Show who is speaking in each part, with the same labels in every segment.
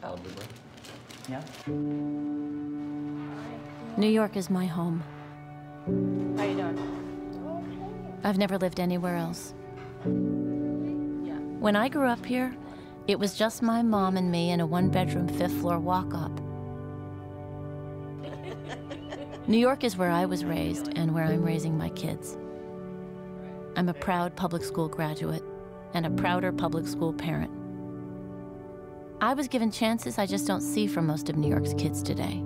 Speaker 1: Algebra. Yeah.
Speaker 2: New York is my home.
Speaker 3: How you doing?
Speaker 2: I've never lived anywhere else.
Speaker 3: Yeah.
Speaker 2: When I grew up here, it was just my mom and me in a one-bedroom, fifth-floor walk-up. New York is where I was raised and where I'm raising my kids. I'm a proud public school graduate and a prouder public school parent. I was given chances I just don't see from most of New York's kids today.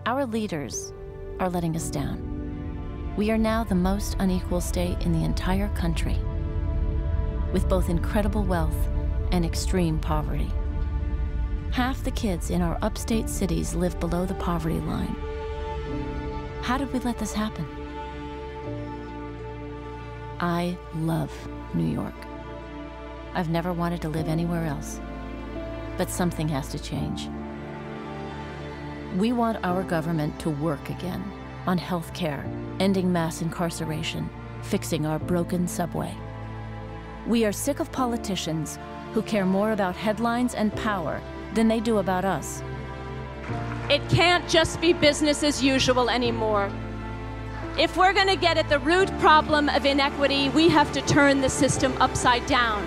Speaker 2: Our leaders are letting us down. We are now the most unequal state in the entire country, with both incredible wealth and extreme poverty. Half the kids in our upstate cities live below the poverty line. How did we let this happen? I love New York. I've never wanted to live anywhere else, but something has to change. We want our government to work again on health care, ending mass incarceration, fixing our broken subway. We are sick of politicians who care more about headlines and power than they do about us.
Speaker 3: It can't just be business as usual anymore. If we're going to get at the root problem of inequity, we have to turn the system upside down.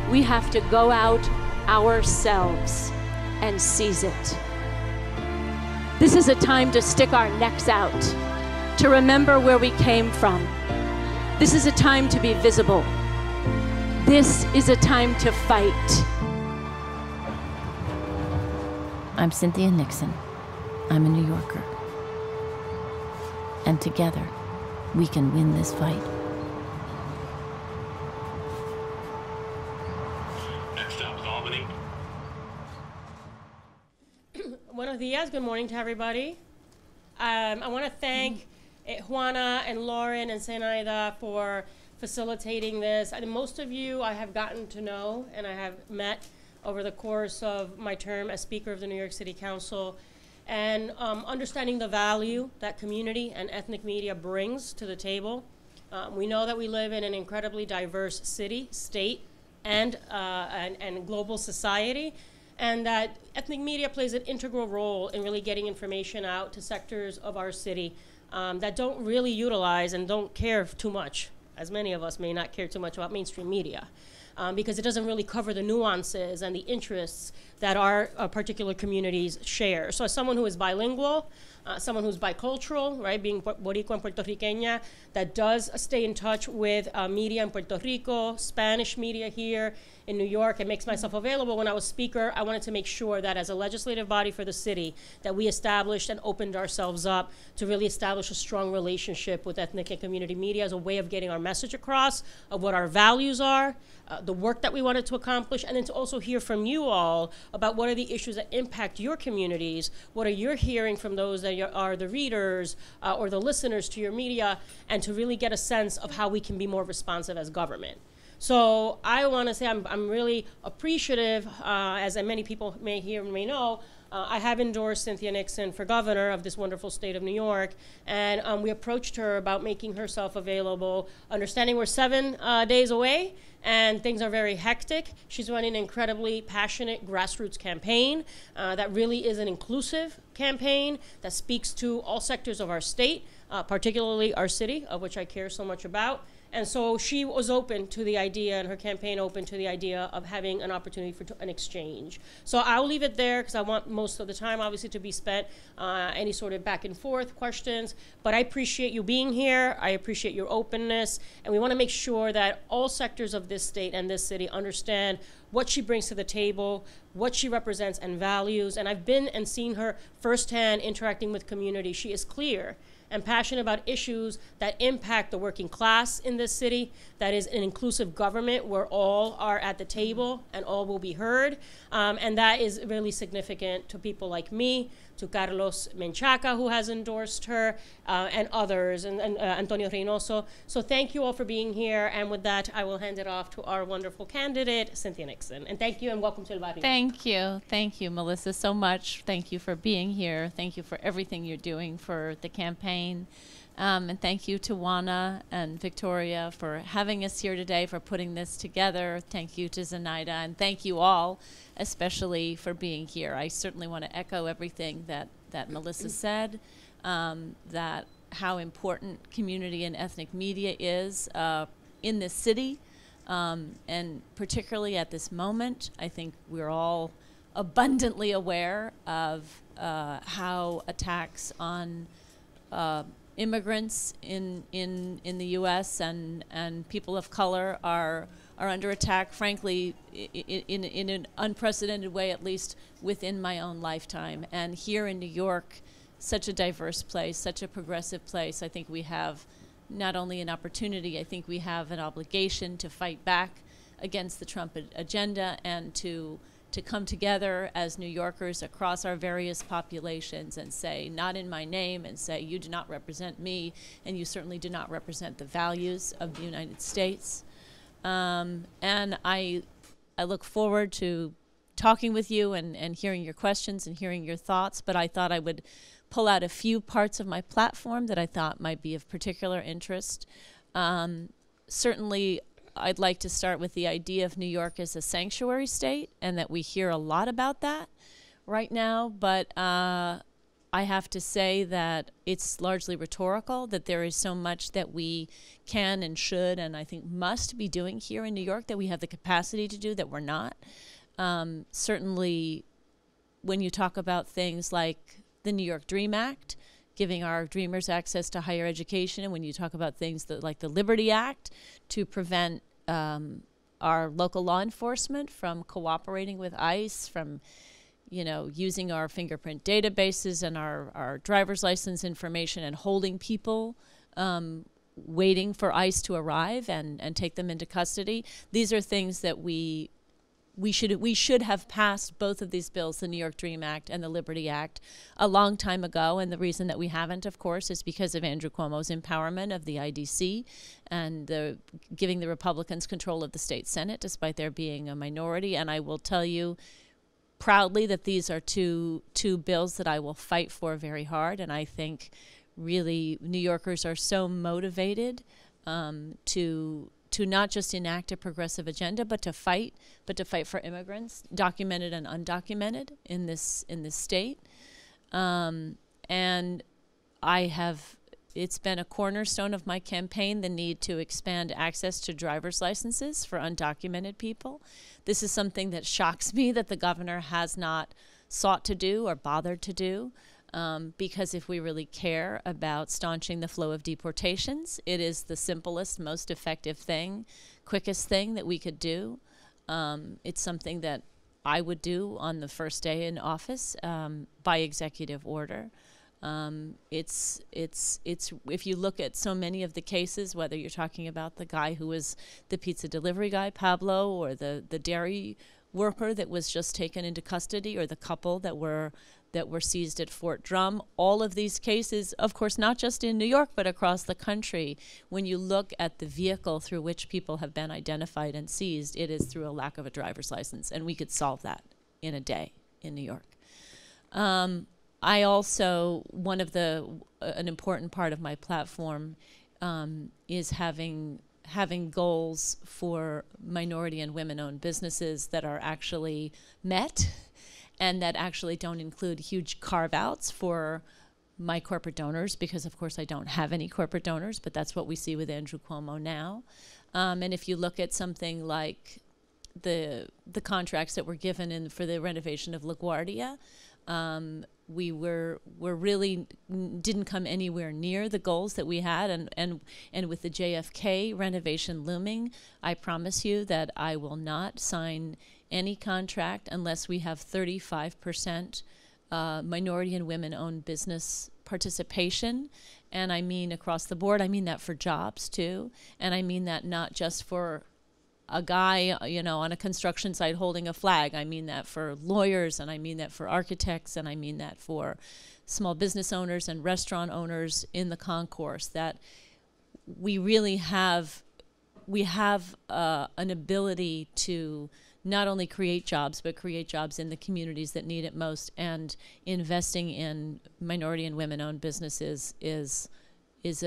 Speaker 3: We have to go out ourselves and seize it. This is a time to stick our necks out, to remember where we came from. This is a time to be visible. This is a time to fight.
Speaker 2: I'm Cynthia Nixon. I'm a New Yorker. And together, we can win this fight.
Speaker 4: Next up is Albany.
Speaker 5: Buenos dias, good morning to everybody. I want to thank Juana and Lauren and Zenaida for facilitating this. Most of you I have gotten to know and I have met over the course of my term as Speaker of the New York City Council, and understanding the value that community and ethnic media brings to the table. We know that we live in an incredibly diverse city, state, and global society, and that ethnic media plays an integral role in really getting information out to sectors of our city that don't really utilize and don't care too much, as many of us may not care too much about mainstream media. Because it doesn't really cover the nuances and the interests that our particular communities share. So as someone who is bilingual, someone who's bicultural, right, being Boricua and Puerto Riqueña, that does stay in touch with media in Puerto Rico, Spanish media here in New York, and makes myself available. When I was Speaker, I wanted to make sure that as a legislative body for the city, that we established and opened ourselves up to really establish a strong relationship with ethnic and community media as a way of getting our message across, of what our values are, the work that we wanted to accomplish, and then to also hear from you all about what are the issues that impact your communities, what are you hearing from those that are the readers or the listeners to your media, and to really get a sense of how we can be more responsive as government. So I want to say I'm really appreciative, as many people may hear and may know, I have endorsed Cynthia Nixon for governor of this wonderful state of New York, and we approached her about making herself available, understanding we're 7 days away, and things are very hectic. She's running an incredibly passionate grassroots campaign that really is an inclusive campaign that speaks to all sectors of our state, particularly our city, of which I care so much about. And so she was open to the idea, and her campaign open to the idea of having an opportunity for an exchange. So I'll leave it there because I want most of the time, obviously, to be spent any sort of back and forth questions. But I appreciate you being here. I appreciate your openness. And we want to make sure that all sectors of this state and this city understand what she brings to the table, what she represents and values. And I've been and seen her firsthand interacting with community. She is clear and passionate about issues that impact the working class in this city, that is an inclusive government where all are at the table and all will be heard. And that is really significant to people like me, to Carlos Menchaca, who has endorsed her, and others, and Antonio Reynoso. So thank you all for being here. And with that, I will hand it off to our wonderful candidate, Cynthia Nixon. And thank you, and welcome to El Barrio.
Speaker 6: Thank you, Melissa, so much. Thank you for being here. Thank you for everything you're doing for the campaign. And thank you to Juana and Victoria for having us here today, for putting this together. Thank you to Zenaida, and thank you all, especially for being here. I certainly want to echo everything that Melissa said, that how important community and ethnic media is in this city, and particularly at this moment. I think we're all abundantly aware of how attacks on immigrants in the U.S. and people of color are under attack, frankly, in an unprecedented way, at least within my own lifetime. And here in New York, such a diverse place, such a progressive place, I think we have not only an opportunity, I think we have an obligation to fight back against the Trump agenda and to come together as New Yorkers across our various populations and say, not in my name, and say, you do not represent me, and you certainly do not represent the values of the United States. And I look forward to talking with you and hearing your questions and hearing your thoughts, but I thought I would pull out a few parts of my platform that I thought might be of particular interest. Certainly, I'd like to start with the idea of New York as a sanctuary state, and that we hear a lot about that right now, but I have to say that it's largely rhetorical, that there is so much that we can and should and I think must be doing here in New York that we have the capacity to do that we're not. Certainly, when you talk about things like the New York Dream Act, giving our dreamers access to higher education, and when you talk about things like the Liberty Act to prevent our local law enforcement from cooperating with ICE, from using our fingerprint databases and our driver's license information and holding people waiting for ICE to arrive and take them into custody. These are things that we should have passed both of these bills, the New York Dream Act and the Liberty Act, a long time ago. And the reason that we haven't, of course, is because of Andrew Cuomo's empowerment of the IDC and giving the Republicans control of the state Senate, despite there being a minority. And I will tell you proudly that these are two bills that I will fight for very hard. And I think really New Yorkers are so motivated to not just enact a progressive agenda, but to fight for immigrants, documented and undocumented, in this state. And it's been a cornerstone of my campaign, the need to expand access to driver's licenses for undocumented people. This is something that shocks me that the governor has not sought to do or bothered to do. Because if we really care about staunching the flow of deportations, it is the simplest, most effective thing, quickest thing that we could do. It's something that I would do on the first day in office by executive order. It's if you look at so many of the cases, whether you're talking about the guy who was the pizza delivery guy, Pablo, or the dairy worker that was just taken into custody, or the couple that were seized at Fort Drum. All of these cases, of course, not just in New York, but across the country, when you look at the vehicle through which people have been identified and seized, it is through a lack of a driver's license, and we could solve that in a day in New York. I also, an important part of my platform is having goals for minority and women-owned businesses that are actually met, and that actually don't include huge carve-outs for my corporate donors, because of course I don't have any corporate donors, but that's what we see with Andrew Cuomo now. And if you look at something like the contracts that were given for the renovation of LaGuardia, we really didn't come anywhere near the goals that we had, and with the JFK renovation looming, I promise you that I will not sign any contract unless we have 35% minority and women-owned business participation. And I mean across the board. I mean that for jobs too, and I mean that not just for a guy, on a construction site holding a flag. I mean that for lawyers, and I mean that for architects, and I mean that for small business owners and restaurant owners in the concourse. That we really have an ability to not only create jobs, but create jobs in the communities that need it most. And investing in minority and women-owned businesses is is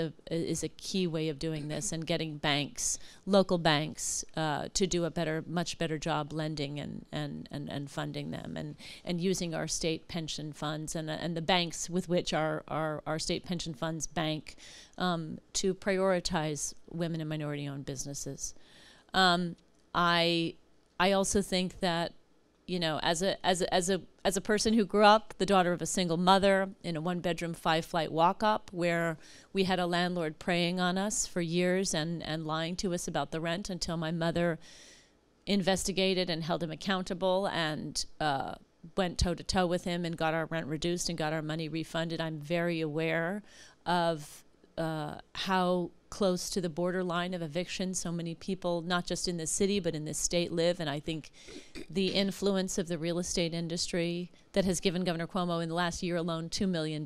Speaker 6: a key way of doing this, and getting banks, local banks, to do a much better job lending and funding them, and using our state pension funds and the banks with which our state pension funds bank, to prioritize women and minority-owned businesses. I also think that, you know, as a person who grew up the daughter of a single mother in a 1-bedroom 5-flight walk-up where we had a landlord preying on us for years and lying to us about the rent until my mother investigated and held him accountable and went toe-to-toe with him and got our rent reduced and got our money refunded. I'm very aware of how close to the borderline of eviction so many people, not just in this city, but in this state, live. And I think the influence of the real estate industry that has given Governor Cuomo in the last year alone $2 million,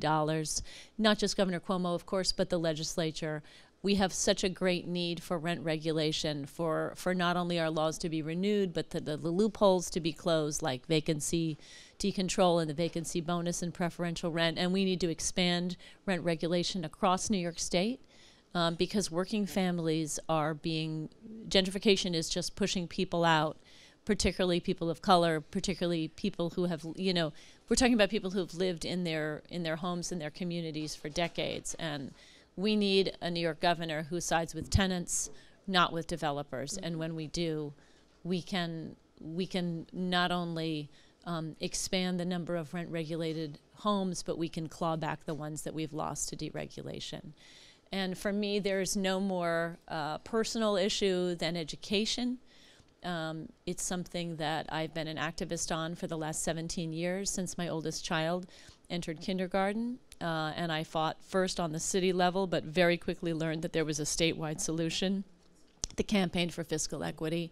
Speaker 6: not just Governor Cuomo, of course, but the legislature. We have such a great need for rent regulation, for not only our laws to be renewed, but the loopholes to be closed, like vacancy decontrol and the vacancy bonus and preferential rent. And we need to expand rent regulation across New York State. Because working families are gentrification is just pushing people out, particularly people of color, particularly people who have, you know, we're talking about people who've lived in their homes, in their communities for decades. And we need a New York governor who sides with tenants, not with developers. And when we do, we can not only expand the number of rent-regulated homes, but we can claw back the ones that we've lost to deregulation. And for me, there's no more personal issue than education. It's something that I've been an activist on for the last 17 years, since my oldest child entered kindergarten. And I fought first on the city level, but very quickly learned that there was a statewide solution, the Campaign for Fiscal Equity.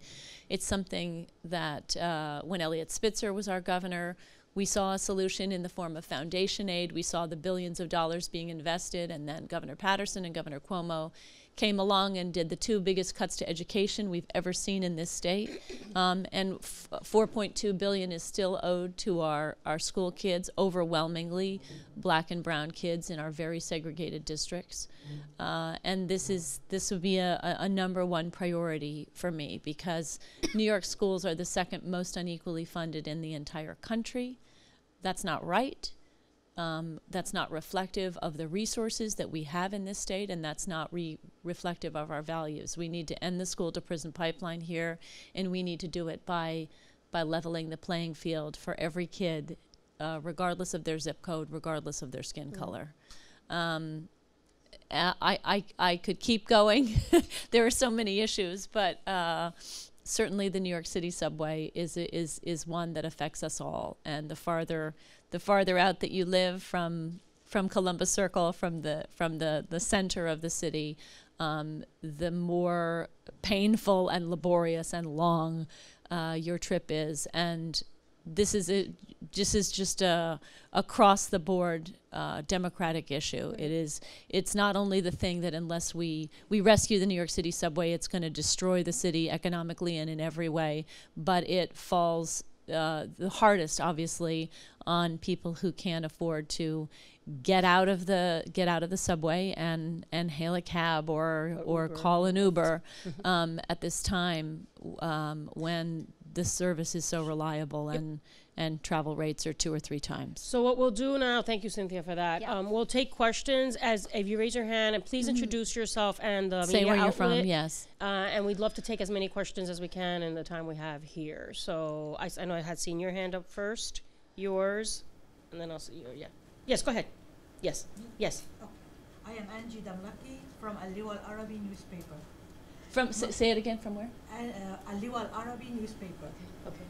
Speaker 6: It's something that when Eliot Spitzer was our governor, we saw a solution in the form of foundation aid. We saw the billions of dollars being invested, and then Governor Patterson and Governor Cuomo came along and did the 2 biggest cuts to education we've ever seen in this state. And $4.2 billion is still owed to our school kids, overwhelmingly black and brown kids in our very segregated districts. And this would be a number 1 priority for me, because New York schools are the 2nd most unequally funded in the entire country. That's not right. That's not reflective of the resources that we have in this state, and that's not reflective of our values. We need to end the school-to-prison pipeline here, and we need to do it by leveling the playing field for every kid, regardless of their zip code, regardless of their skin color. I could keep going. There are so many issues, but certainly the New York City subway is one that affects us all. And the farther out that you live from Columbus Circle, from the center of the city, the more painful and laborious and long your trip is. And this is just a across the board democratic issue. It's not only the thing that unless we rescue the New York City subway, it's going to destroy the city economically and in every way, but it falls the hardest, obviously, on people who can't afford to get out of the subway and hail a cab or call an Uber at this time when the service is so reliable and travel rates are 2 or 3 times.
Speaker 5: So what we'll do now, thank you, Cynthia, for that.
Speaker 2: Yeah.
Speaker 5: We'll take questions if you raise your hand, and please introduce yourself and the
Speaker 6: Say
Speaker 5: media
Speaker 6: where you're
Speaker 5: outlet.
Speaker 6: from, yes.
Speaker 5: And we'd love to take as many questions as we can in the time we have here. So I know I had seen your hand up first, yours, and then I'll see you. Yeah. Yes, go ahead. Yes. Yes.
Speaker 7: Oh, I am Angie Damlaki from Al-Liwa Al-Arabi newspaper.
Speaker 6: Say it again, from where?
Speaker 7: Al-Liwa Al-Arabi newspaper.
Speaker 5: Okay.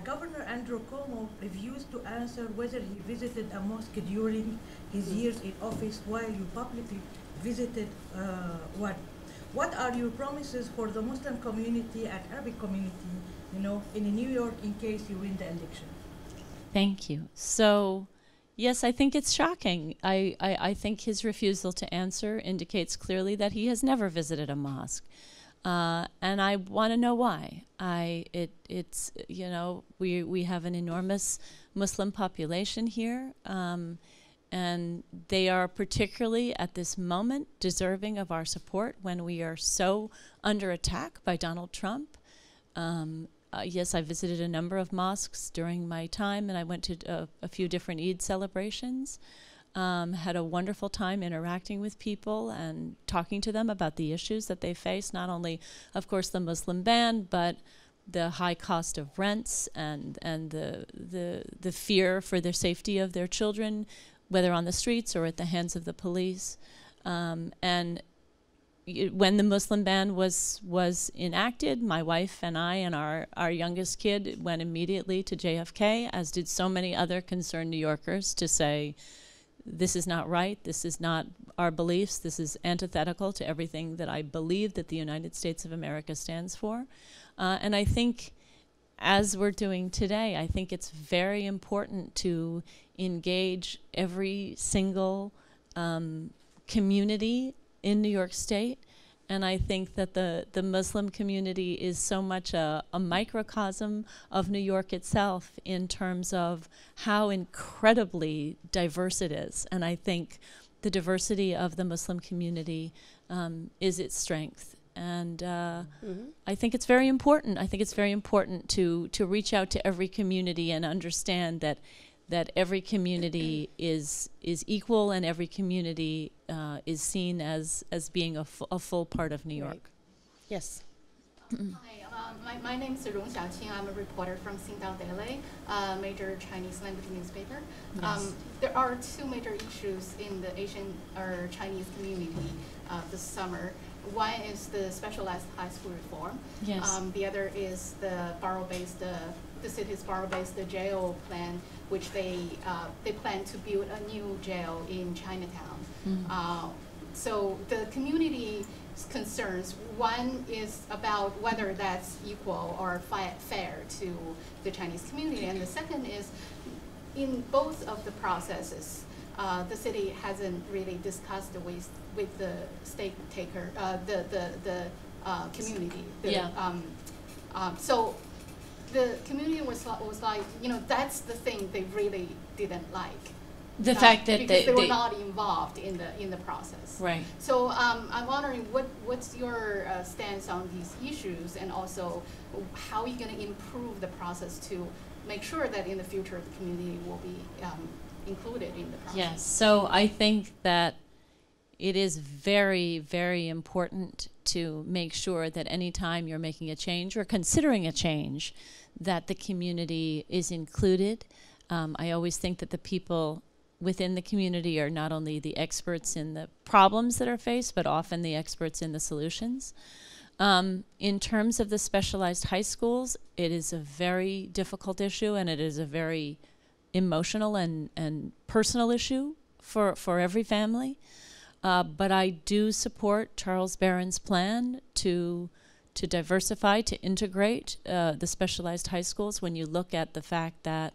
Speaker 7: Governor Andrew Cuomo refused to answer whether he visited a mosque during his years in office, while you publicly visited one. What are your promises for the Muslim community and Arabic community, in New York, in case you win the election?
Speaker 6: Thank you. So, yes, I think it's shocking. I think his refusal to answer indicates clearly that he has never visited a mosque. And I want to know why. We have an enormous Muslim population here, And they are particularly at this moment deserving of our support when we are so under attack by Donald Trump. Yes, I visited a number of mosques during my time, and I went to a few different Eid celebrations. Had a wonderful time interacting with people and talking to them about the issues that they face, not only, of course, the Muslim ban, but the high cost of rents and the fear for the safety of their children, whether on the streets or at the hands of the police. When the Muslim ban was enacted, my wife and I and our youngest kid went immediately to JFK, as did so many other concerned New Yorkers, to say, this is not right, this is not our beliefs, this is antithetical to everything that I believe that the United States of America stands for. And I think, as we're doing today, I think it's very important to engage every single community in New York State. And I think that the Muslim community is so much a microcosm of New York itself in terms of how incredibly diverse it is. And I think the diversity of the Muslim community is its strength. And I think it's very important. I think it's very important to reach out to every community and understand that every community is equal, and every community is seen as being a full part of New York.
Speaker 5: Right. Yes.
Speaker 8: Hi, my name is Rong Xiaoqing. I'm a reporter from Xingdao Daily, a major Chinese language newspaper.
Speaker 6: Yes.
Speaker 8: There are two major issues in the Asian or Chinese community this summer. One is the specialized high school reform.
Speaker 6: Yes.
Speaker 8: The other is the city's Barrio-based jail plan, which they plan to build a new jail in Chinatown.
Speaker 6: Mm-hmm.
Speaker 8: So the community concerns, one is about whether that's equal or fair to the Chinese community, and the second is, in both of the processes, the city hasn't really discussed with the stake taker, the community. So the community was like, that's the thing they really didn't like.
Speaker 6: The fact that
Speaker 8: because they were not involved in the process.
Speaker 6: Right.
Speaker 8: So I'm wondering what's your stance on these issues, and also how are you going to improve the process to make sure that in the future the community will be included in the process?
Speaker 6: Yes. So I think that it is very, very important to make sure that any time you're making a change or considering a change, that the community is included. I always think that the people within the community are not only the experts in the problems that are faced, but often the experts in the solutions. In terms of the specialized high schools, it is a very difficult issue, and it is a very emotional and personal issue for every family. But I do support Charles Barron's plan to diversify, to integrate the specialized high schools. When you look at the fact that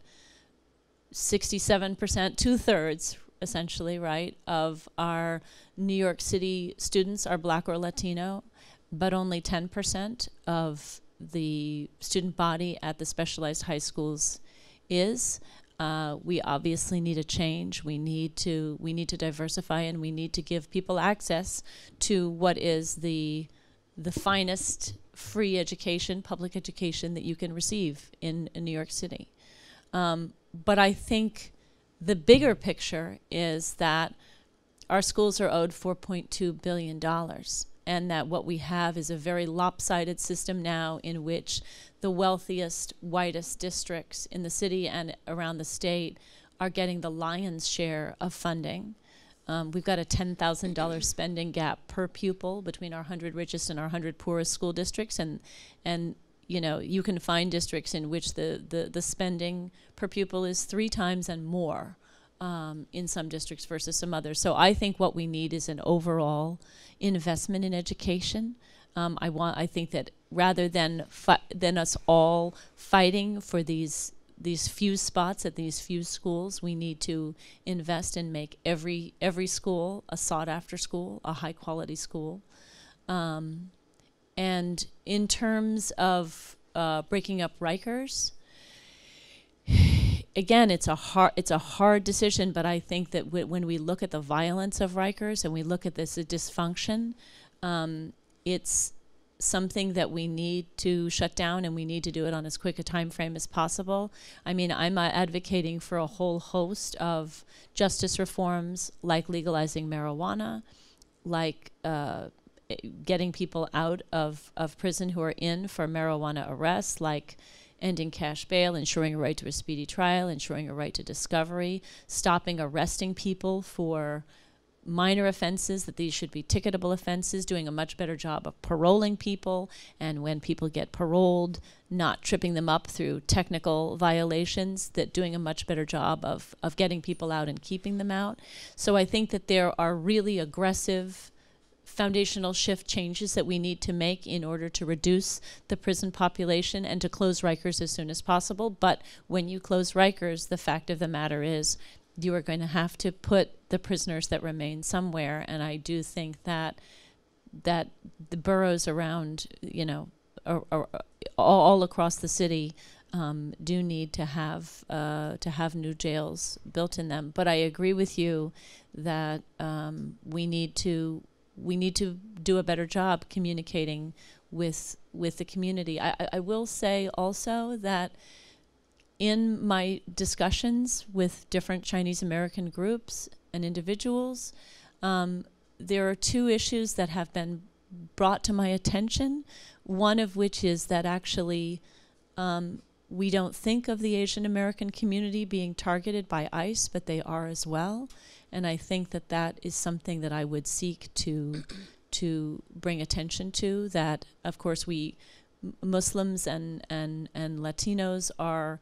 Speaker 6: 67%, 2/3 essentially, right, of our New York City students are Black or Latino, but only 10% of the student body at the specialized high schools is. We obviously need a change. We need to diversify, and we need to give people access to what is the finest free education, public education that you can receive in New York City. But I think the bigger picture is that our schools are owed $4.2 billion, and that what we have is a very lopsided system now in which the wealthiest, whitest districts in the city and around the state are getting the lion's share of funding. We've got a $10,000 spending gap per pupil between our 100 richest and our 100 poorest school districts, and you can find districts in which the spending per pupil is 3 times and more in some districts versus some others. So I think what we need is an overall investment in education. I think that rather than us all fighting for these few spots at these few schools, we need to invest and make every school a sought-after school, a high-quality school. And in terms of breaking up Rikers, again, it's a hard decision, but I think that when we look at the violence of Rikers and we look at this dysfunction, it's something that we need to shut down, and we need to do it on as quick a time frame as possible. I mean, I'm advocating for a whole host of justice reforms, like legalizing marijuana, like getting people out of prison who are in for marijuana arrests, like ending cash bail, ensuring a right to a speedy trial, ensuring a right to discovery, stopping arresting people for minor offenses, that these should be ticketable offenses, doing a much better job of paroling people, and when people get paroled, not tripping them up through technical violations, that doing a much better job of getting people out and keeping them out. So I think that there are really aggressive foundational shift changes that we need to make in order to reduce the prison population and to close Rikers as soon as possible. But when you close Rikers, the fact of the matter is you are going to have to put the prisoners that remain somewhere. And I do think that the boroughs around, you know, all across the city do need to have new jails built in them. But I agree with you that we need to do a better job communicating with the community. I will say also that in my discussions with different Chinese American groups and individuals, there are two issues that have been brought to my attention, one of which is that actually we don't think of the Asian American community being targeted by ICE, but they are as well. And I think that that is something that I would seek to bring attention to, that of course Muslims and Latinos are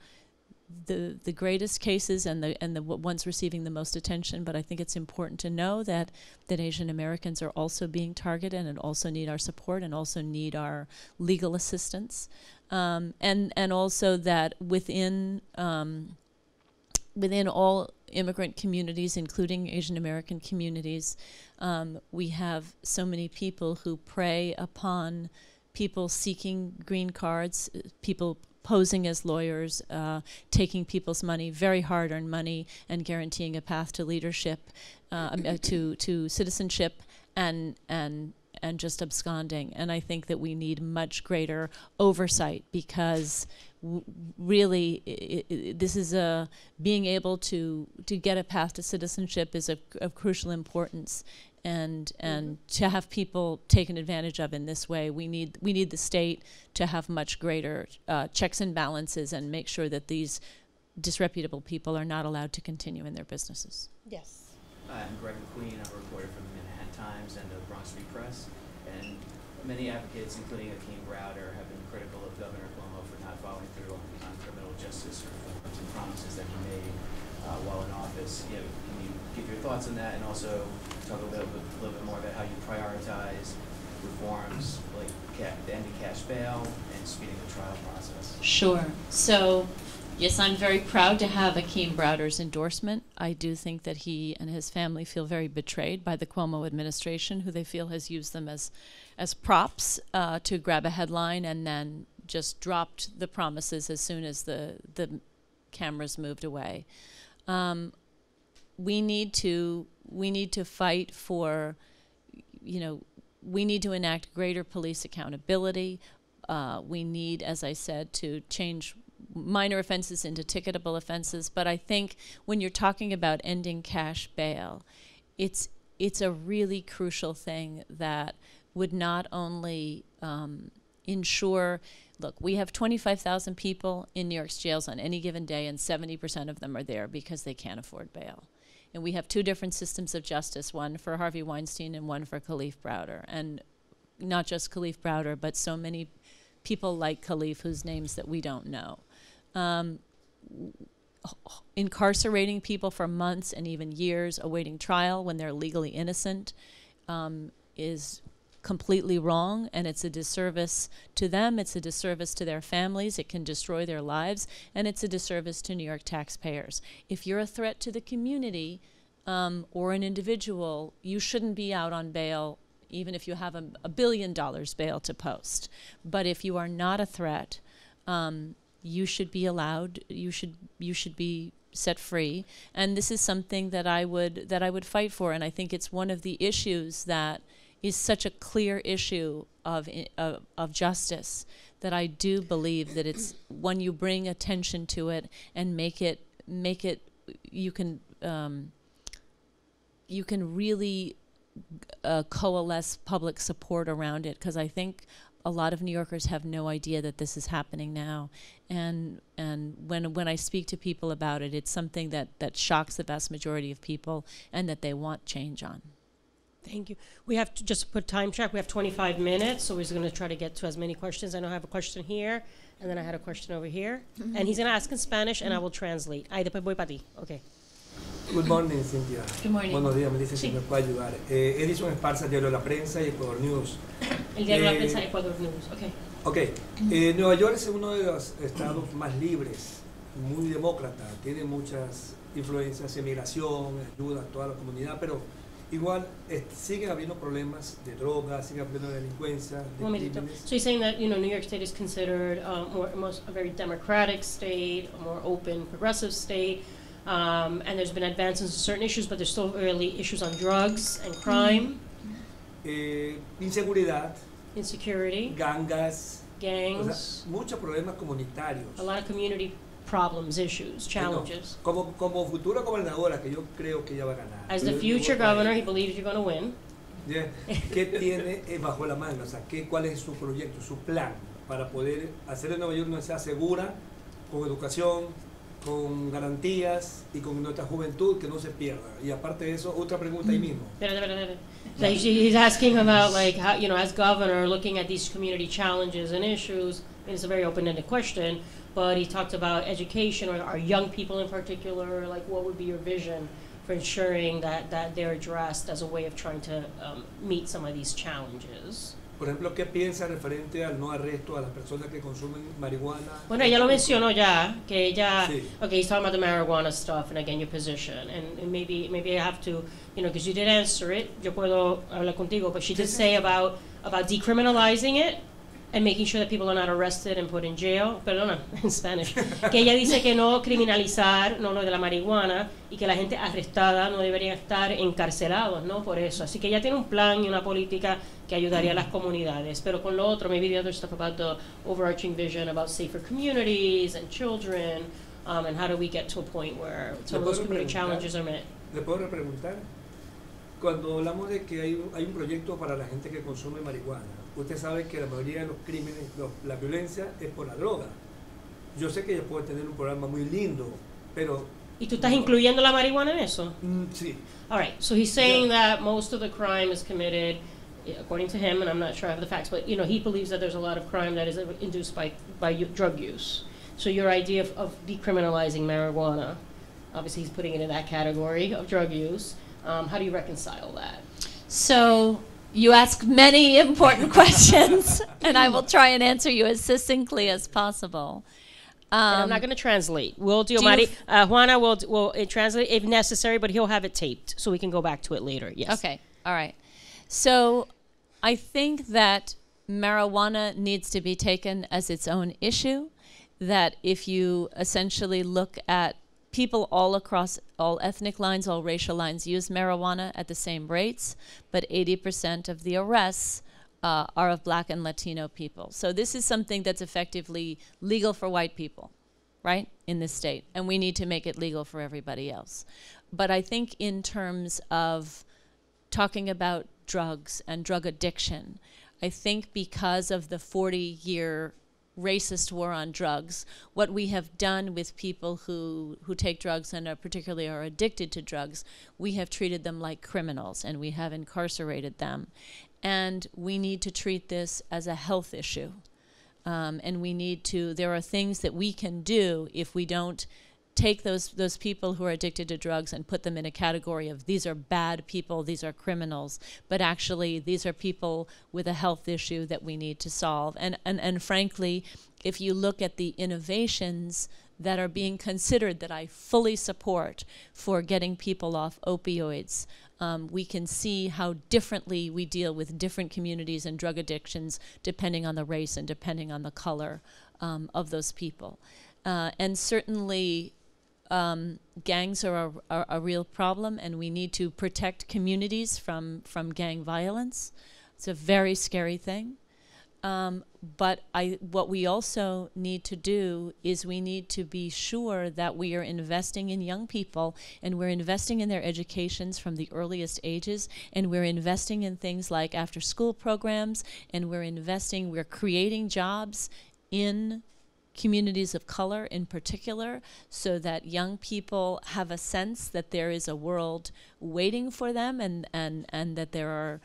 Speaker 6: the greatest cases and the ones receiving the most attention, but I think it's important to know that Asian Americans are also being targeted and also need our support and also need our legal assistance, and also that within all immigrant communities, including Asian American communities, we have so many people who prey upon people seeking green cards, people posing as lawyers, taking people's money, very hard-earned money, and guaranteeing a path to leadership, to citizenship, and just absconding. And I think that we need much greater oversight, because really this is being able to get a path to citizenship is of crucial importance. And to have people taken advantage of in this way, we need the state to have much greater checks and balances and make sure that these disreputable people are not allowed to continue in their businesses.
Speaker 5: Yes.
Speaker 9: I'm Greg McQueen. I'm a reporter from the Manhattan Times and the Bronx Free Press. And many advocates, including Akeem Browder, have been critical of Governor Cuomo for not following through on criminal justice reforms and promises that he made while in office. Can you give your thoughts on that, and also talk a little bit more about how you prioritize reforms like the end of cash bail and speeding the trial process?
Speaker 6: Sure. So, yes, I'm very proud to have Akeem Browder's endorsement. I do think that he and his family feel very betrayed by the Cuomo administration, who they feel has used them as props to grab a headline and then just dropped the promises as soon as the cameras moved away. We need to fight for, we need to enact greater police accountability. We need, as I said, to change minor offenses into ticketable offenses. But I think when you're talking about ending cash bail, it's a really crucial thing that would not only ensure, look, we have 25,000 people in New York's jails on any given day, and 70% of them are there because they can't afford bail. And we have two different systems of justice, one for Harvey Weinstein and one for Khalif Browder. And not just Khalif Browder, but so many people like Khalif whose names that we don't know. Incarcerating people for months and even years awaiting trial when they're legally innocent is completely wrong, and it's a disservice to them, it's a disservice to their families, it can destroy their lives, and it's a disservice to New York taxpayers. If you're a threat to the community or an individual, you shouldn't be out on bail even if you have $1 billion bail to post. But if you are not a threat, you should be allowed, you should be set free. And this is something that I would fight for. And I think it's one of the issues that is such a clear issue of justice, that I do believe that it's when you bring attention to it and make it you can really coalesce public support around it, because I think a lot of New Yorkers have no idea that this is happening now, and when I speak to people about it, it's something that shocks the vast majority of people and that they want change on.
Speaker 5: Thank you. We have to just put time check. We have 25 minutes, so we're going to try to get to as many questions. I know I have a question here, and then I had a question over here. And he's going to ask in Spanish, and I will translate. Ay, después voy para ti. Okay.
Speaker 10: Good morning, Cynthia.
Speaker 5: Good morning.
Speaker 10: Buenos días, me dice si
Speaker 5: Sí.
Speaker 10: me puede ayudar. Edison Esparza, Diario de la Prensa y Ecuador News.
Speaker 5: El diario de la prensa de Ecuador News. Okay.
Speaker 10: Ok. Nueva York es uno de los estados más libres, muy demócrata, tiene muchas influencias, emigración, ayuda a toda la comunidad, pero igual siguen habiendo problemas de drogas, siguen habiendo delincuencia, de crímenes.
Speaker 5: So you're saying that, you know, New York State is considered a very democratic state, a more open, progressive state, and there's been advances in certain issues, but there's still really issues on drugs and crime.
Speaker 10: Inseguridad,
Speaker 5: insecurity,
Speaker 10: gangas,
Speaker 5: gangs,
Speaker 10: o sea, muchos problemas comunitarios.
Speaker 5: A lot of community problems, issues, challenges.
Speaker 10: Como futura gobernadora, que yo creo que ella va a ganar.
Speaker 5: As the future governor, he believes you're going to win.
Speaker 10: Yeah. ¿Qué tiene bajo la mano? O sea, ¿cuál es su proyecto, su plan para poder hacer de Nueva York una ciudad segura, con educación, con garantías y con nuestra juventud que no se pierda? Y aparte de eso, otra pregunta ahí mismo.
Speaker 5: So he's asking about, like, how, you know, as governor, looking at these community challenges and issues. I mean, it's a very open-ended question, but he talked about education, or our young people in particular. Like, what would be your vision for ensuring that they're addressed as a way of trying to meet some of these challenges?
Speaker 10: Por ejemplo, ¿qué piensa referente al no arresto a las personas que consumen marihuana?
Speaker 5: Bueno, ella lo mencionó ya, que ella,
Speaker 10: sí.
Speaker 5: Okay, he's talking about the marijuana stuff, and again, your position, and maybe I have to, you know, because you did answer it, yo puedo hablar contigo, but she did say about decriminalizing it, and making sure that people are not arrested and put in jail, perdona, en Spanish, que ella dice que no criminalizar, no lo de la marihuana, y que la gente arrestada no debería estar encarcelados, ¿no? Por eso. Así que ella tiene un plan y una política que ayudaría a las comunidades. Pero con lo otro, maybe the other stuff about the overarching vision about safer communities and children, and how do we get to a point where some of those community challenges are met.
Speaker 10: ¿Le puedo repreguntar? Cuando hablamos de que hay un proyecto para la gente que consume marihuana, usted sabe que la mayoría de los crímenes, la violencia es por la droga. Yo sé que ella puede tener un programa muy lindo, pero...
Speaker 5: ¿Y tú estás incluyendo la marihuana en eso?
Speaker 10: Sí.
Speaker 5: All right, so he's saying that most of the crime is committed, according to him, and I'm not sure I have the facts, but, you know, he believes that there's a lot of crime that is induced by drug use. So your idea of decriminalizing marijuana, obviously he's putting it in that category of drug use. How do you reconcile that?
Speaker 6: So you ask many important questions, and I will try and answer you as succinctly as possible.
Speaker 5: And I'm not going to translate. We'll do Juana will translate if necessary, but he'll have it taped so we can go back to it later. Yes.
Speaker 6: Okay. All right. So I think that marijuana needs to be taken as its own issue, that if you essentially look at people all across all ethnic lines, all racial lines use marijuana at the same rates, but 80% of the arrests are of Black and Latino people. So this is something that's effectively legal for white people, right, in this state, and we need to make it legal for everybody else. But I think in terms of talking about drugs and drug addiction, I think because of the 40-year racist war on drugs, what we have done with people who take drugs and particularly are addicted to drugs, we have treated them like criminals and we have incarcerated them. And we need to treat this as a health issue. And we need to, there are things that we can do if we don't take those people who are addicted to drugs and put them in a category of these are bad people, these are criminals, but actually these are people with a health issue that we need to solve. And frankly, if you look at the innovations that are being considered that I fully support for getting people off opioids, we can see how differently we deal with different communities and drug addictions depending on the race and depending on the color of those people. And certainly gangs are a real problem, and we need to protect communities from gang violence. It's a very scary thing. But what we also need to do is we need to be sure that we are investing in young people, and we're investing in their educations from the earliest ages, and we're investing in things like after-school programs, and we're creating jobs in communities of color in particular, so that young people have a sense that there is a world waiting for them, and that there are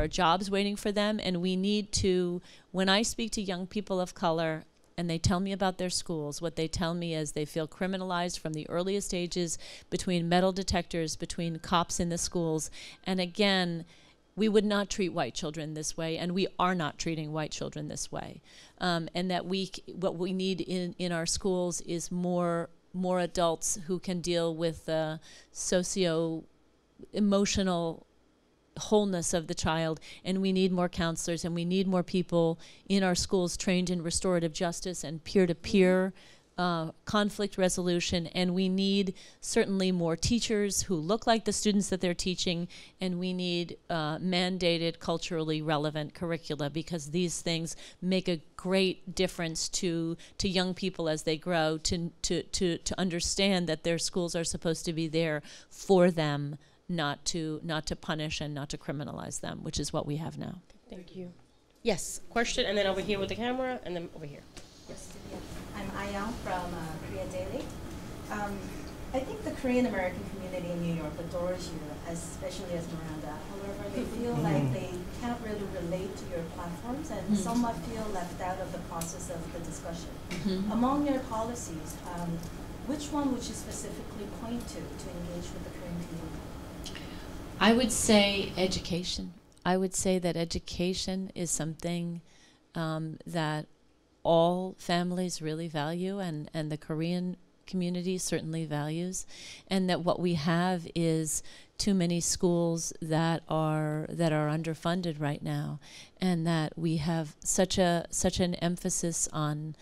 Speaker 6: jobs waiting for them. And we need to, when I speak to young people of color and they tell me about their schools, what they tell me is they feel criminalized from the earliest ages, between metal detectors, between cops in the schools. And again, we would not treat white children this way, and we are not treating white children this way. And that what we need in our schools is more adults who can deal with the socio-emotional wholeness of the child, and we need more counselors, and we need more people in our schools trained in restorative justice and peer-to-peer conflict resolution, and we need certainly more teachers who look like the students that they're teaching, and we need mandated culturally relevant curricula, because these things make a great difference to young people as they grow, to understand that their schools are supposed to be there for them, not to punish and not to criminalize them, which is what we have now.
Speaker 5: Thank you. Yes, question, and then over here with the camera, and then over here.
Speaker 11: Yes. I'm Ayang from Korea Daily. I think the Korean American community in New York adores you, especially as Miranda. However, they feel like they can't really relate to your platforms and somewhat feel left out of the process of the discussion. Among your policies, which one would you specifically point to engage with the Korean community?
Speaker 6: I would say education. I would say that education is something that all families really value, and the Korean community certainly values, and that what we have is too many schools that are underfunded right now, and that we have such an emphasis on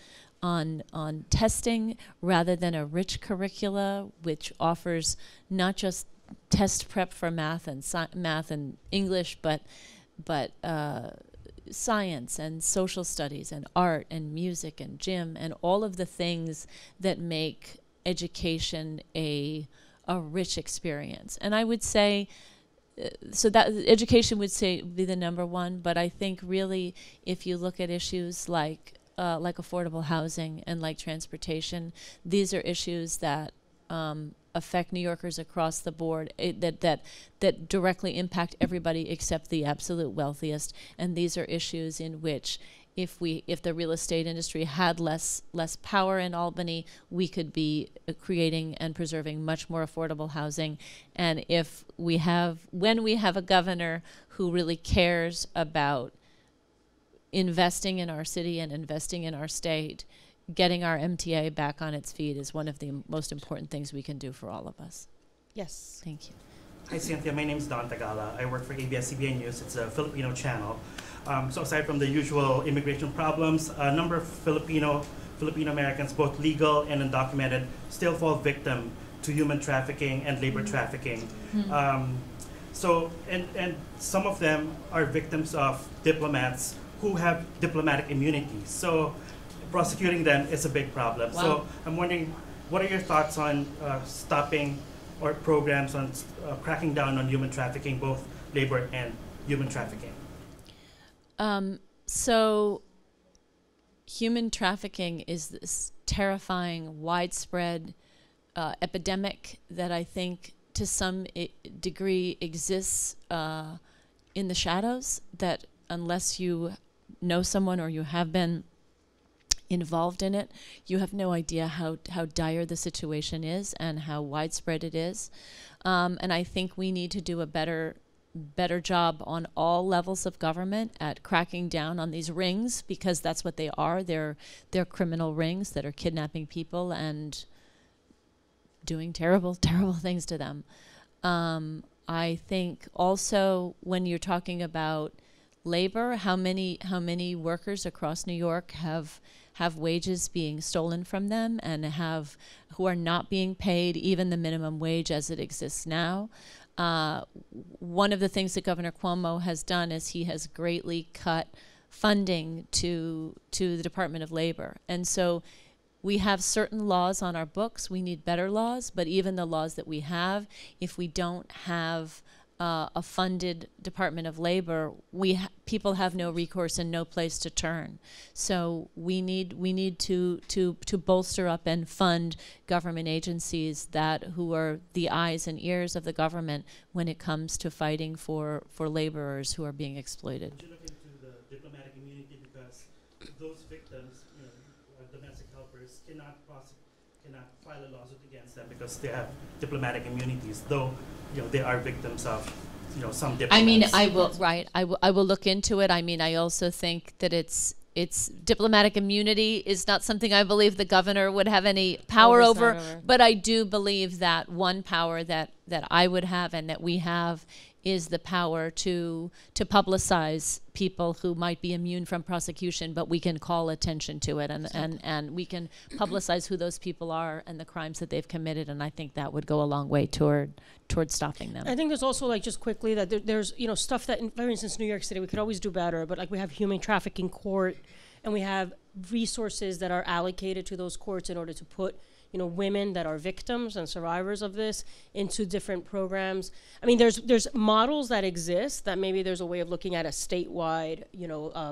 Speaker 6: testing rather than a rich curricula which offers not just test prep for math and English, but science and social studies and art and music and gym and all of the things that make education a rich experience. And I would say, so that education would be the number one, but I think really if you look at issues like affordable housing and like transportation, these are issues that affect New Yorkers across the board, that directly impact everybody except the absolute wealthiest. And these are issues in which if the real estate industry had less power in Albany, we could be creating and preserving much more affordable housing. And when we have a governor who really cares about investing in our city and investing in our state, getting our MTA back on its feet is one of the most important things we can do for all of us.
Speaker 5: Yes.
Speaker 6: Thank you.
Speaker 12: Hi, Cynthia. My name is Don Tagala. I work for ABS-CBN News. It's a Filipino channel. So aside from the usual immigration problems, a number of Filipino Americans, both legal and undocumented, still fall victim to human trafficking and labor trafficking. So some of them are victims of diplomats who have diplomatic immunity. So prosecuting them is a big problem.
Speaker 6: Wow.
Speaker 12: So I'm wondering, what are your thoughts on stopping or programs on cracking down on human trafficking, both labor and human trafficking?
Speaker 6: So human trafficking is this terrifying, widespread epidemic that I think to some degree exists in the shadows, that unless you know someone or you have been involved in it, you have no idea how dire the situation is and how widespread it is. And I think we need to do a better job on all levels of government at cracking down on these rings, because that's what they are. They're criminal rings that are kidnapping people and doing terrible, terrible things to them. I think also when you're talking about labor, how many workers across New York have have wages being stolen from them and who are not being paid even the minimum wage as it exists now. One of the things that Governor Cuomo has done is he has greatly cut funding to the Department of Labor. And so we have certain laws on our books. We need better laws, but even the laws that we have, if we don't have a funded Department of Labor, people have no recourse and no place to turn. So we need to bolster up and fund government agencies who are the eyes and ears of the government when it comes to fighting for laborers who are being exploited.
Speaker 12: Would you look into the diplomatic immunity, because those victims, domestic helpers, cannot file a lawsuit against them because they have diplomatic immunities, though they are victims of some diplomats.
Speaker 6: I mean, I will look into it. I mean, I also think that it's diplomatic immunity is not something I believe the governor would have any power over, but I do believe that one power that I would have and that we have is the power to publicize people who might be immune from prosecution, but we can call attention to it and we can publicize who those people are and the crimes that they've committed, and I think that would go a long way toward stopping them.
Speaker 5: I think there's also, like, just quickly, that there's stuff that, for instance, New York City, we could always do better, but like we have human trafficking court, and we have resources that are allocated to those courts in order to put women that are victims and survivors of this into different programs. I mean, there's models that exist that maybe there's a way of looking at a statewide,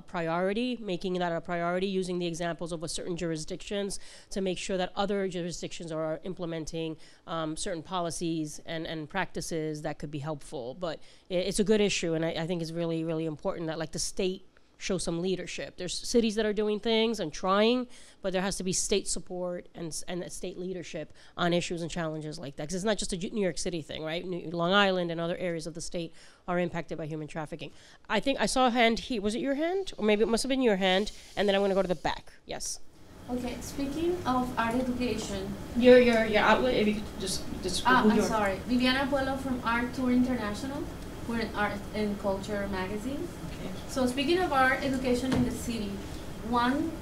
Speaker 5: priority, making that a priority, using the examples of certain jurisdictions to make sure that other jurisdictions are implementing certain policies and practices that could be helpful. But it's a good issue, and I think it's really, really important that, like, the state show some leadership. There's cities that are doing things and trying, but there has to be state support and state leadership on issues and challenges like that. Because it's not just a New York City thing, right? Long Island and other areas of the state are impacted by human trafficking. I think I saw a hand here. Was it your hand? Or maybe it must have been your hand. And then I'm going to go to the back. Yes.
Speaker 13: Okay, speaking of art education.
Speaker 5: Your outlet, if you could just
Speaker 13: I'm sorry. Viviana Puello from Art Tour International. We're an art and culture magazine. So speaking of art education in the city,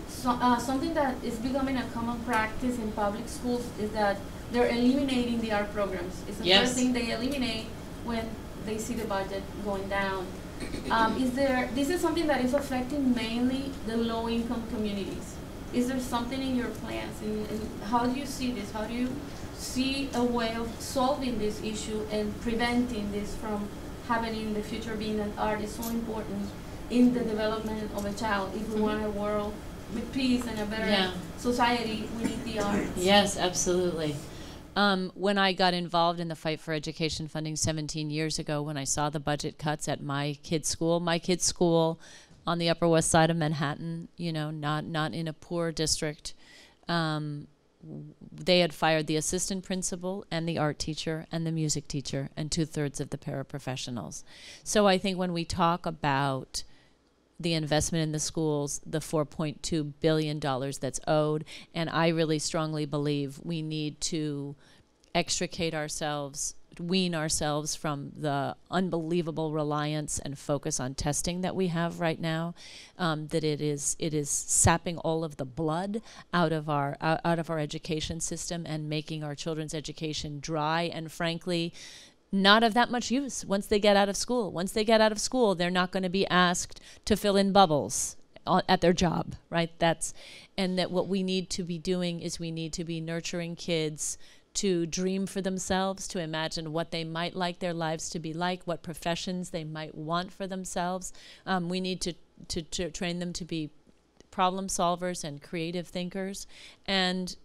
Speaker 13: something that is becoming a common practice in public schools is that they're eliminating the art programs. It's the first thing they eliminate when they see the budget going down. This is something that is affecting mainly the low-income communities. Is there something in your plans, and how do you see this? How do you see a way of solving this issue and preventing this from happening in the future, being that art is so important in the development of a child? If we want a world with peace and a better society, we need the arts.
Speaker 6: Yes, absolutely. When I got involved in the fight for education funding 17 years ago, when I saw the budget cuts at my kid's school on the Upper West Side of Manhattan, not in a poor district, they had fired the assistant principal and the art teacher and the music teacher and 2/3 of the paraprofessionals. So I think when we talk about the investment in the schools, the $4.2 billion that's owed, and I really strongly believe we need to wean ourselves from the unbelievable reliance and focus on testing that we have right now, that it is sapping all of the blood out of our education system and making our children's education dry and, frankly, not of that much use once they get out of school. Once they get out of school, they're not going to be asked to fill in bubbles at their job, right? And that what we need to be doing is we need to be nurturing kids to dream for themselves, to imagine what they might like their lives to be like, what professions they might want for themselves. We need to train them to be problem solvers and creative thinkers. And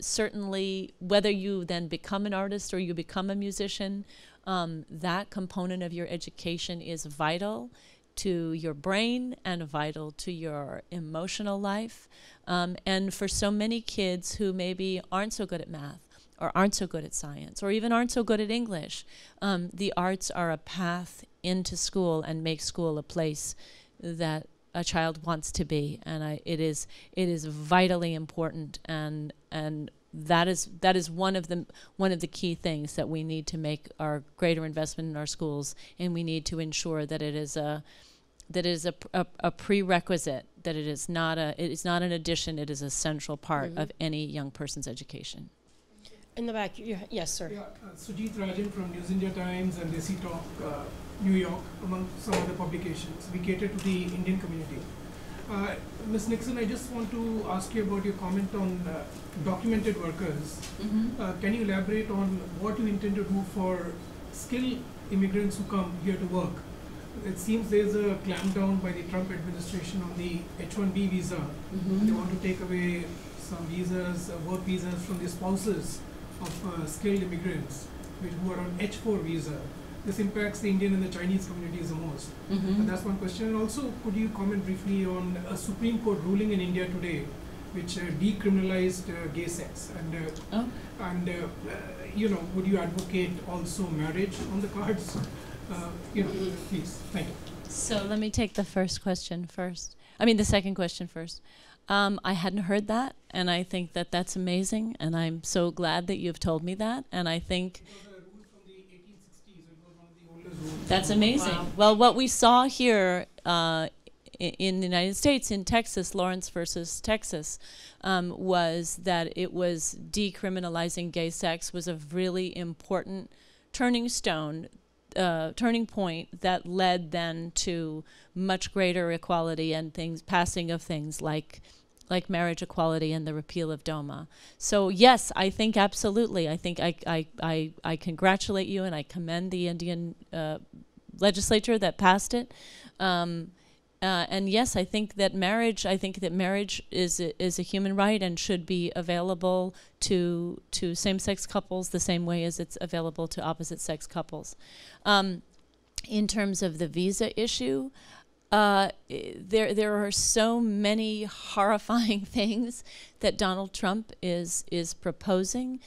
Speaker 6: certainly, whether you then become an artist or you become a musician, that component of your education is vital to your brain and vital to your emotional life. And for so many kids who maybe aren't so good at math, or aren't so good at science, or even aren't so good at English, the arts are a path into school and make school a place that a child wants to be, and it is vitally important, and that is one of the key things that we need to make our greater investment in our schools, and we need to ensure that it is a that it is a prerequisite, that it is not an addition, it is a central part of any young person's education.
Speaker 5: In the back, yes, sir.
Speaker 14: Yeah, Sujit Rajan from News India Times and Desi Talk, New York, among some other publications. We cater to the Indian community. Ms. Nixon, I just want to ask you about your comment on documented workers. Can you elaborate on what you intend to do for skilled immigrants who come here to work? It seems there's a clampdown by the Trump administration on the H-1B visa. They want to take away some visas, work visas from the spouses of skilled immigrants who are on H-4 visa. This impacts the Indian and the Chinese communities the most. And that's one question. And also, could you comment briefly on a Supreme Court ruling in India today which decriminalized gay sex? And you know, would you advocate also marriage on the cards? You know, please, thank you.
Speaker 6: So let me take the second question first. I hadn't heard that, and I think that that's amazing, and I'm so glad that you've told me that, and I think that's amazing. Wow. Well, what we saw here in the United States, in Texas, Lawrence versus Texas, was that it was decriminalizing gay sex was a really important turning point that led then to much greater equality and passing of things like marriage equality and the repeal of DOMA. So yes, I think absolutely. I think I congratulate you and I commend the Indian legislature that passed it. And yes, I think that marriage is a human right and should be available to same-sex couples the same way as it's available to opposite-sex couples. In terms of the visa issue, there are so many horrifying things that Donald Trump is proposing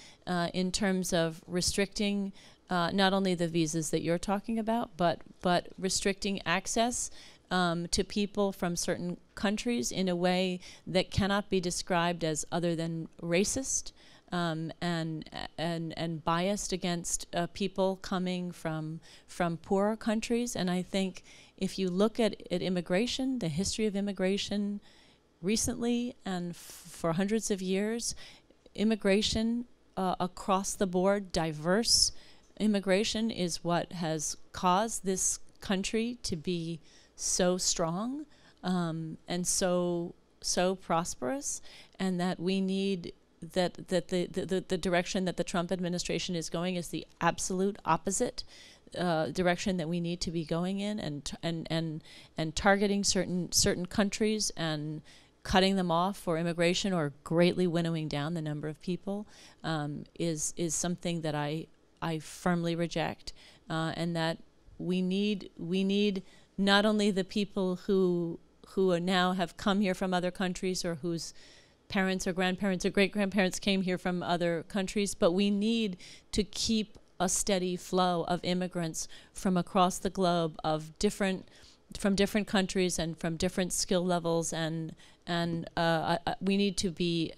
Speaker 6: in terms of restricting not only the visas that you're talking about, but restricting access to people from certain countries in a way that cannot be described as other than racist and biased against people coming from poorer countries. And I think if you look at immigration, the history of immigration recently and for hundreds of years, immigration across the board, diverse immigration is what has caused this country to be so strong and so prosperous, and that we need that the direction that the Trump administration is going is the absolute opposite direction that we need to be going in, and targeting certain countries and cutting them off for immigration or greatly winnowing down the number of people is something that I firmly reject, and that we need not only the people who now have come here from other countries or whose parents or grandparents or great-grandparents came here from other countries, but we need to keep a steady flow of immigrants from across the globe from different countries and from different skill levels, and we need to be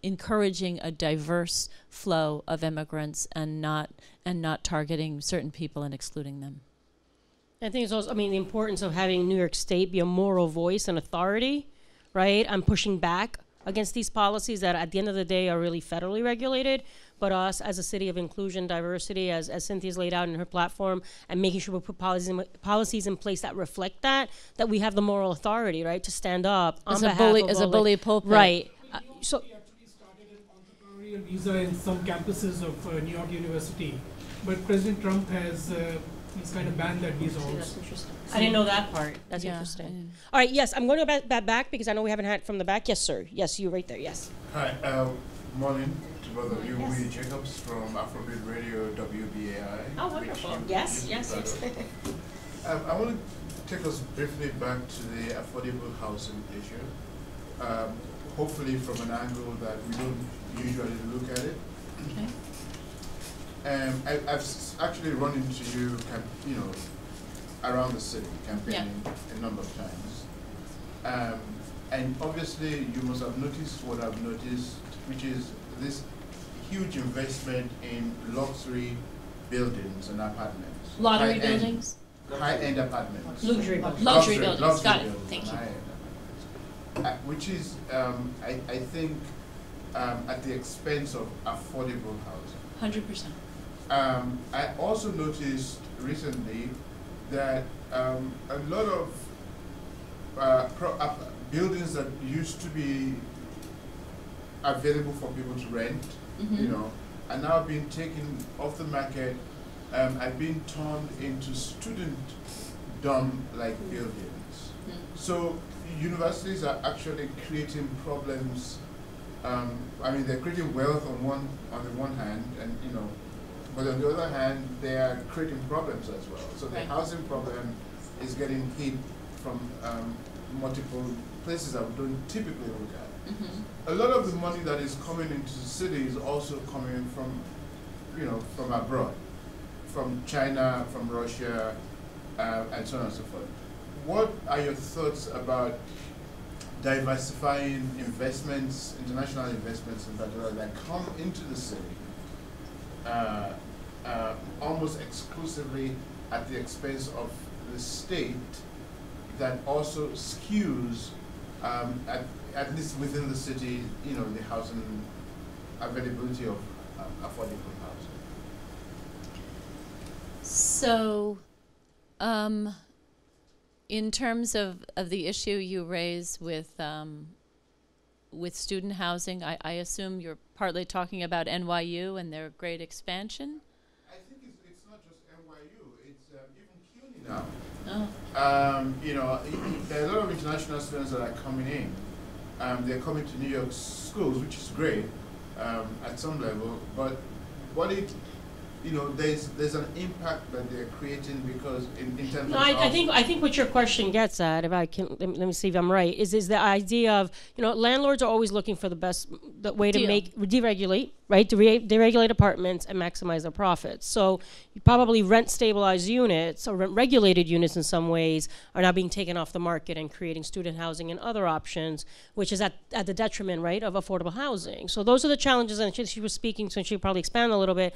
Speaker 6: encouraging a diverse flow of immigrants and not targeting certain people and excluding them.
Speaker 5: I think it's also, the importance of having New York State be a moral voice and authority, right? I'm pushing back against these policies that at the end of the day are really federally regulated, but us as a city of inclusion, diversity, as Cynthia's laid out in her platform, and making sure we put policies in place that reflect that we have the moral authority, right, to stand up on behalf of
Speaker 6: as a bully pulpit.
Speaker 5: Right.
Speaker 14: So we actually started an entrepreneurial visa in some campuses of New York University, but President Trump has he's kind of banned that visa also.
Speaker 5: That's interesting. I didn't know that part. That's interesting. All right, yes, I'm going to go back because I know we haven't had it from the back. Yes, sir. Yes, you right there. Yes.
Speaker 15: Hi. Morning to both of you. Yes. Willie Jacobs from Afrobeat Radio, WBAI.
Speaker 5: Oh, wonderful. Yes.
Speaker 15: I want to take us briefly back to the affordable housing issue, hopefully from an angle that we don't usually look at it.
Speaker 5: Okay.
Speaker 15: I've actually run into you, around the city campaigning a number of times. And obviously you must have noticed what I've noticed, which is this huge investment in luxury buildings and apartments.
Speaker 6: Lottery buildings?
Speaker 15: high-end apartments.
Speaker 5: Luxury buildings.
Speaker 6: Luxury buildings, got it.
Speaker 15: buildings
Speaker 6: Thank
Speaker 15: and
Speaker 6: you.
Speaker 15: high-end apartments. Which is, I think, at the expense of affordable housing.
Speaker 6: 100%.
Speaker 15: I also noticed recently that a lot of buildings that used to be available for people to rent, you know, are now being taken off the market, are being turned into student dorm-like buildings. So universities are actually creating problems. I mean, they're creating wealth on the one hand, and you know, but on the other hand, they are creating problems as well. So the housing problem is getting hit from multiple places that we don't typically look at. A lot of the money that is coming into the city is also coming from, you know, from abroad, from China, from Russia, and so on and so forth. What are your thoughts about diversifying investments, international investments in particular, that come into the city almost exclusively at the expense of the state, that also skews, at least within the city, you know, the housing availability of affordable housing?
Speaker 6: So, in terms of the issue you raise with student housing, I assume you're partly talking about NYU and their great expansion?
Speaker 15: I think it's not just NYU, it's even CUNY now.
Speaker 6: Oh.
Speaker 15: You know, there are a lot of international students that are coming in. They're coming to New York schools, which is great at some level, but what it, you know, there's an impact that they're creating, because in terms
Speaker 5: No,
Speaker 15: of
Speaker 5: I think what your question gets at, if I can, let me see if I'm right, is the idea of, you know, landlords are always looking for the way to deregulate, right? To deregulate apartments and maximize their profits. So you probably rent stabilized units or rent regulated units in some ways are now being taken off the market and creating student housing and other options, which is at the detriment, right, of affordable housing. So those are the challenges, and she was speaking, so she'll probably expand a little bit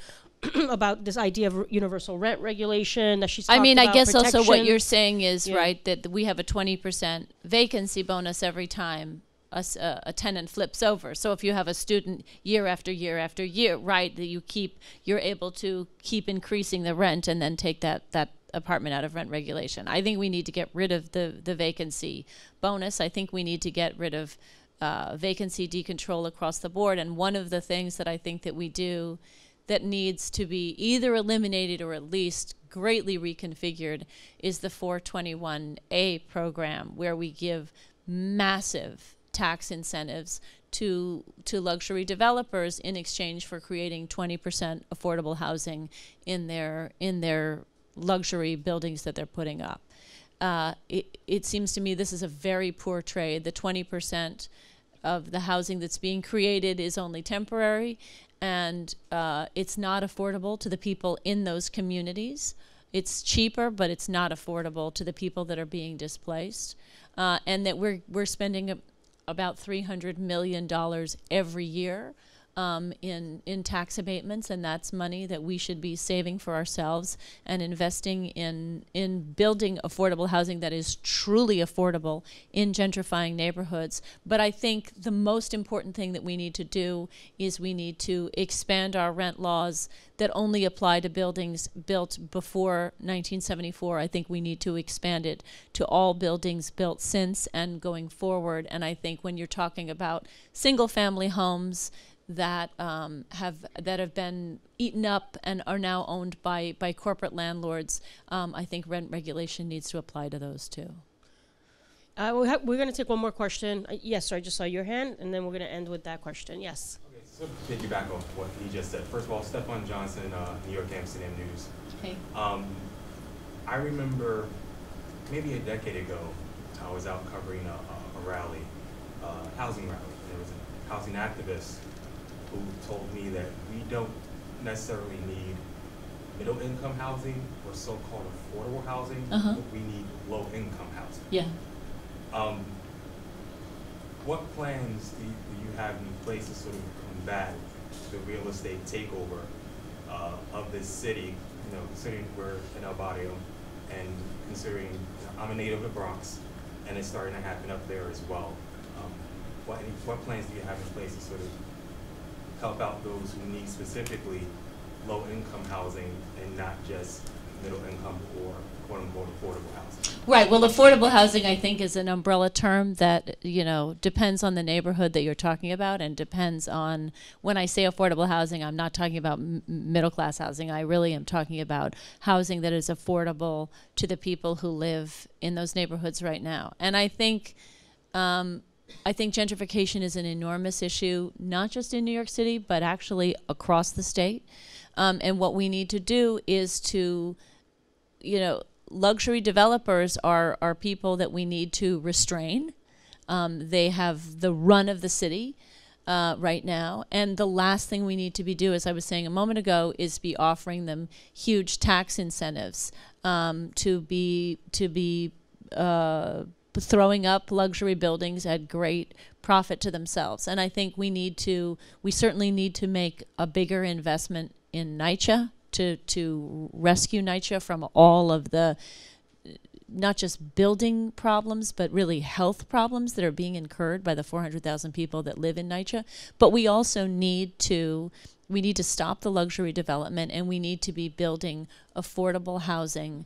Speaker 5: about this idea of universal rent regulation that she's talked about.
Speaker 6: I guess
Speaker 5: protection.
Speaker 6: also what you're saying is, right, that we have a 20% vacancy bonus every time a tenant flips over. So if you have a student year after year after year, right, that you're able to keep increasing the rent and then take that apartment out of rent regulation. I think we need to get rid of the vacancy bonus. I think we need to get rid of vacancy decontrol across the board. And one of the things that I think that we do that needs to be either eliminated or at least greatly reconfigured is the 421A program, where we give massive tax incentives to luxury developers in exchange for creating 20% affordable housing in their luxury buildings that they're putting up. It seems to me this is a very poor trade. The 20% of the housing that's being created is only temporary, and it's not affordable to the people in those communities. It's cheaper, but it's not affordable to the people that are being displaced, and that we're spending about $300 million every year in tax abatements, and that's money that we should be saving for ourselves and investing in building affordable housing that is truly affordable in gentrifying neighborhoods. But I think the most important thing that we need to do is we need to expand our rent laws that only apply to buildings built before 1974. I think we need to expand it to all buildings built since and going forward. And I think when you're talking about single-family homes that have been eaten up and are now owned by corporate landlords, I think rent regulation needs to apply to those too.
Speaker 5: We're going to take one more question. Yes, sir, I just saw your hand, and then we're going to end with that question. Yes.
Speaker 16: Okay, so to piggyback off what he just said, first of all, Stephon Johnson, New York Amsterdam News.
Speaker 6: Hey.
Speaker 16: I remember maybe a decade ago, I was out covering a rally, housing rally. There was a housing activist who told me that we don't necessarily need middle-income housing or so-called affordable housing, but we need low-income housing.
Speaker 6: Yeah.
Speaker 16: What plans do you have in place to sort of combat the real estate takeover of this city? You know, considering we're in El Barrio, And considering I'm a native of the Bronx, and it's starting to happen up there as well, what plans do you have in place to sort of help out those who need specifically low-income housing and not just middle-income or quote-unquote affordable housing?
Speaker 6: Right. Well, affordable housing, I think, is an umbrella term that, you know, depends on the neighborhood that you're talking about, and depends on, when I say affordable housing, I'm not talking about middle-class housing. I really am talking about housing that is affordable to the people who live in those neighborhoods right now. And I think gentrification is an enormous issue, not just in New York City, but actually across the state. And what we need to do is to, you know, luxury developers are people that we need to restrain. They have the run of the city right now. And the last thing we need to be doing, as I was saying a moment ago, is be offering them huge tax incentives to be throwing up luxury buildings at great profit to themselves. And I think we certainly need to make a bigger investment in NYCHA to rescue NYCHA from all of the, not just building problems, but really health problems that are being incurred by the 400,000 people that live in NYCHA. But we also need to stop the luxury development, and we need to be building affordable housing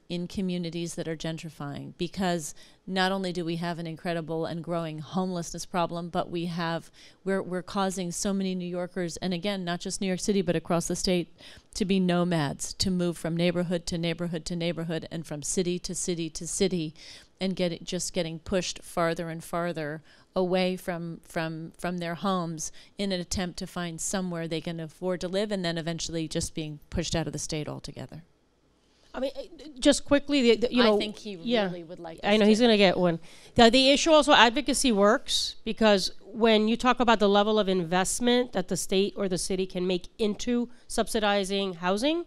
Speaker 6: in communities that are gentrifying, because not only do we have an incredible and growing homelessness problem, but we're causing so many New Yorkers, and again, not just New York City, but across the state, to be nomads, to move from neighborhood to neighborhood to neighborhood, and from city to city to city, and getting pushed farther and farther away from their homes in an attempt to find somewhere they can afford to live, and then eventually just being pushed out of the state altogether.
Speaker 5: I mean, just quickly, you know,
Speaker 6: I think he really would like this.
Speaker 5: I know he's going to get one. The issue also, advocacy works, because when you talk about the level of investment that the state or the city can make into subsidizing housing,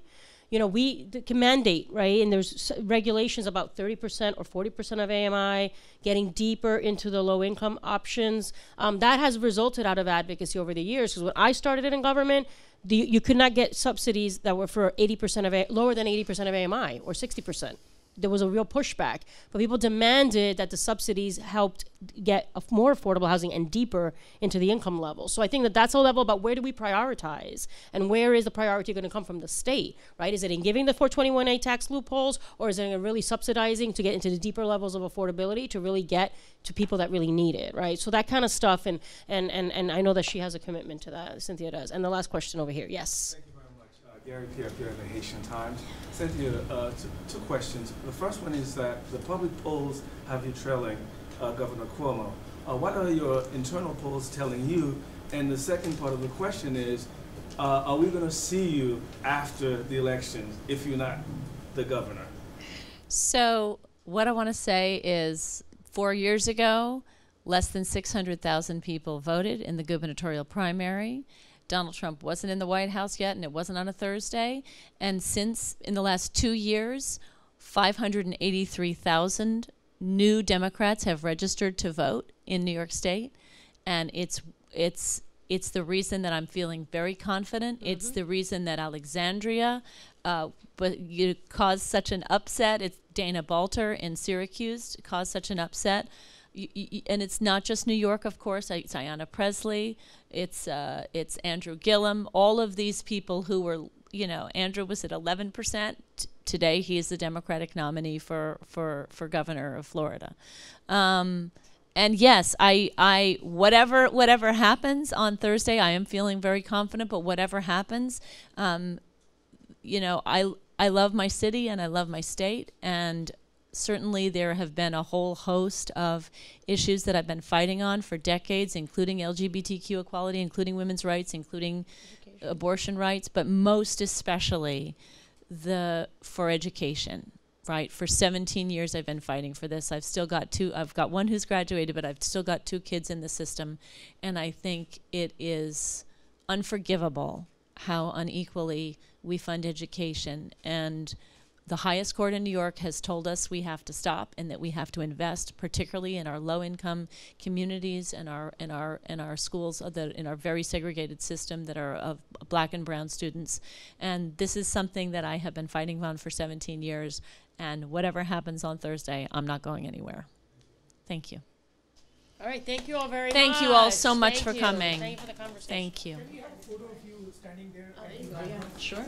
Speaker 5: you know, we can mandate, right? And there's regulations about 30% or 40% of AMI, getting deeper into the low-income options. That has resulted out of advocacy over the years, because when I started it in government, you could not get subsidies that were for 80% of lower than 80% of AMI or 60%. There was a real pushback, but people demanded that the subsidies helped get more affordable housing and deeper into the income level. So I think that that's a level about where do we prioritize, and where is the priority going to come from the state, right? Is it in giving the 421A tax loopholes, or is it in really subsidizing to get into the deeper levels of affordability to really get to people that really need it, right? So that kind of stuff, and I know that she has a commitment to that, Cynthia does. And the last question over here, yes.
Speaker 17: Thank you very much. Gary Pierre here in the Haitian Times. Cynthia, two questions. The first one is that the public polls have you trailing Governor Cuomo. What are your internal polls telling you? And the second part of the question is, are we going to see you after the election if you're not the governor?
Speaker 6: So what I want to say is, 4 years ago, less than 600,000 people voted in the gubernatorial primary. Donald Trump wasn't in the White House yet, and it wasn't on a Thursday. And since, in the last 2 years, 583,000 new Democrats have registered to vote in New York State. And it's the reason that I'm feeling very confident. Mm-hmm. It's the reason that Alexandria caused such an upset. It's Dana Balter in Syracuse caused such an upset. And it's not just New York, of course. It's Ayanna Pressley. It's Andrew Gillum. All of these people who were, you know, Andrew was at 11%. Today he is the Democratic nominee for governor of Florida. And yes, I whatever happens on Thursday, I am feeling very confident. But whatever happens, you know, I love my city and I love my state, and certainly there have been a whole host of issues that I've been fighting on for decades, including LGBTQ equality, including women's rights, including abortion rights, but most especially for education, right? For 17 years I've been fighting for this. I've got one who's graduated, but I've still got 2 kids in the system, and I think it is unforgivable how unequally we fund education. And the highest court in New York has told us we have to stop, and that we have to invest, particularly in our low-income communities and our schools in our very segregated system that are of Black and brown students. And this is something that I have been fighting on for 17 years, And whatever happens on Thursday, I'm not going anywhere. Thank you.
Speaker 5: All right, thank you all very much.
Speaker 6: Thank you all so much
Speaker 5: Thank
Speaker 6: for
Speaker 5: you.
Speaker 6: coming.
Speaker 5: Thank you for the conversation.
Speaker 6: Thank you.
Speaker 14: Can we have a photo of you standing there?
Speaker 5: Oh, there you go, yeah.
Speaker 6: Sure.